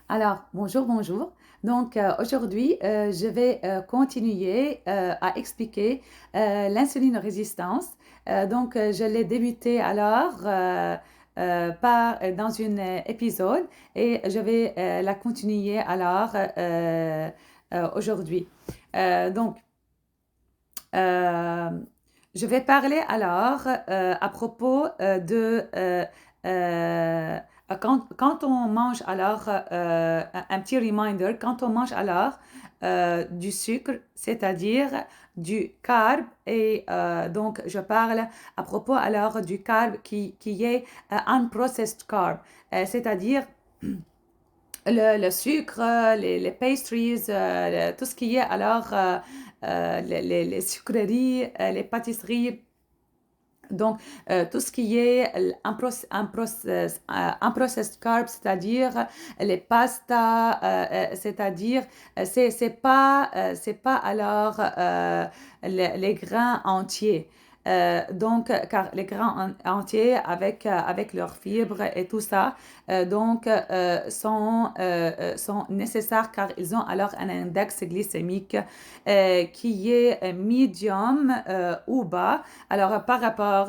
Alors, bonjour, bonjour. Donc, aujourd'hui, je vais continuer à expliquer l'insuline résistance. Je l'ai débuté dans un épisode et je vais la continuer aujourd'hui. Euh, donc, euh, je vais parler à propos euh, quand on mange un petit reminder, quand on mange du sucre, c'est-à-dire du carb, et donc je parle à propos alors du carb qui est unprocessed carb, c'est-à-dire le sucre, les pastries, tout ce qui est les sucreries, les pâtisseries. Donc, tout ce qui est unprocessed carbs, c'est-à-dire les pastas, c'est-à-dire c'est pas les grains entiers. Car les grains entiers avec leurs fibres et tout ça, sont nécessaires car ils ont alors un index glycémique qui est medium ou bas. Alors, par rapport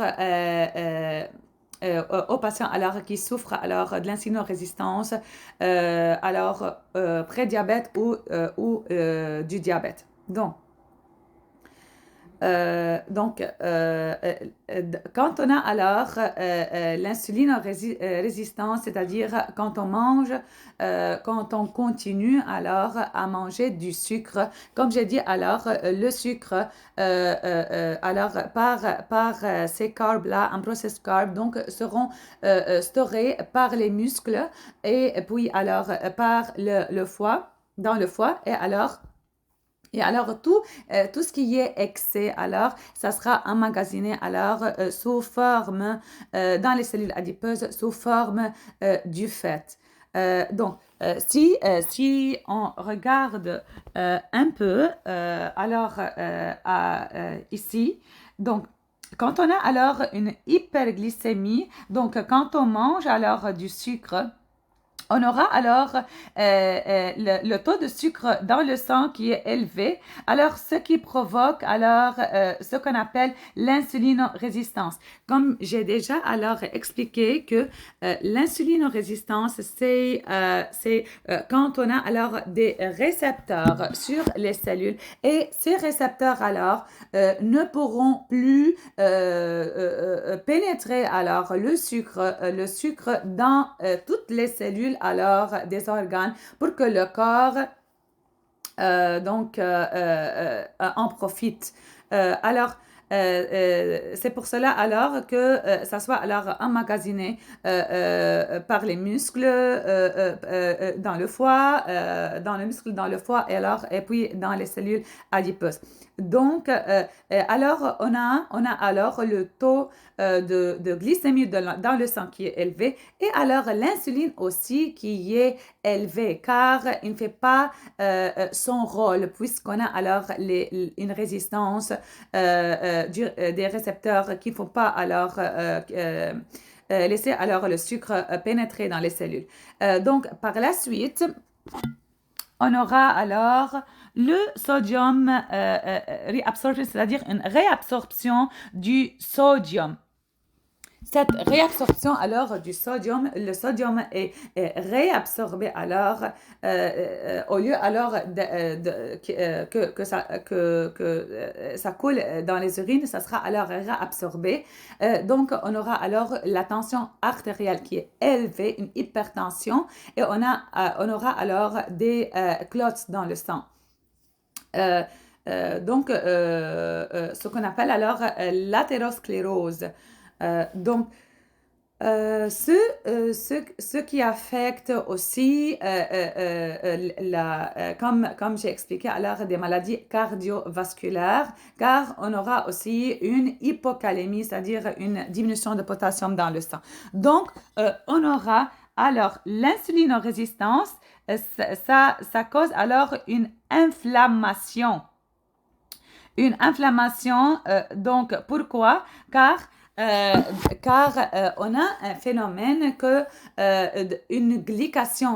aux patients qui souffrent de l'insulinorésistance, prédiabète ou du diabète. Quand on a l'insuline résistance, c'est-à-dire quand on mange, quand on continue à manger du sucre, comme j'ai dit le sucre, par ces carbs-là, un processed carb, donc seront storés par les muscles et puis par le foie, dans le foie et alors, tout ce qui est excès, ça sera emmagasiné sous forme, dans les cellules adipeuses, sous forme du fait. Si on regarde un peu, ici, donc, quand on a une hyperglycémie, donc quand on mange du sucre, on aura le taux de sucre dans le sang qui est élevé, alors ce qui provoque ce qu'on appelle l'insulinorésistance. Comme j'ai déjà expliqué que l'insulinorésistance, c'est quand on a des récepteurs sur les cellules et ces récepteurs ne pourront plus pénétrer le sucre dans toutes les cellules des organes pour que le corps en profite. C'est pour cela que ça soit emmagasiné par les muscles dans le foie, et puis dans les cellules adipeuses. Donc, on a le taux de glycémie dans le sang qui est élevé et alors l'insuline aussi qui est élevée car il ne fait pas son rôle puisqu'on a une résistance des récepteurs qui ne font pas laisser le sucre pénétrer dans les cellules. Donc, par la suite, on aura le sodium reabsorption, c'est-à-dire une réabsorption du sodium. Cette réabsorption du sodium, le sodium est réabsorbé au lieu que ça coule dans les urines, ça sera réabsorbé. Donc on aura la tension artérielle qui est élevée, une hypertension, et on aura des clots dans le sang. Ce qu'on appelle l'athérosclérose. Donc, ce qui affecte aussi, comme j'ai expliqué, des maladies cardiovasculaires, car on aura aussi une hypocalémie, c'est-à-dire une diminution de potassium dans le sang. Donc, on aura l'insulinorésistance, ça cause une inflammation. Une inflammation, donc pourquoi? Car on a un phénomène une glycation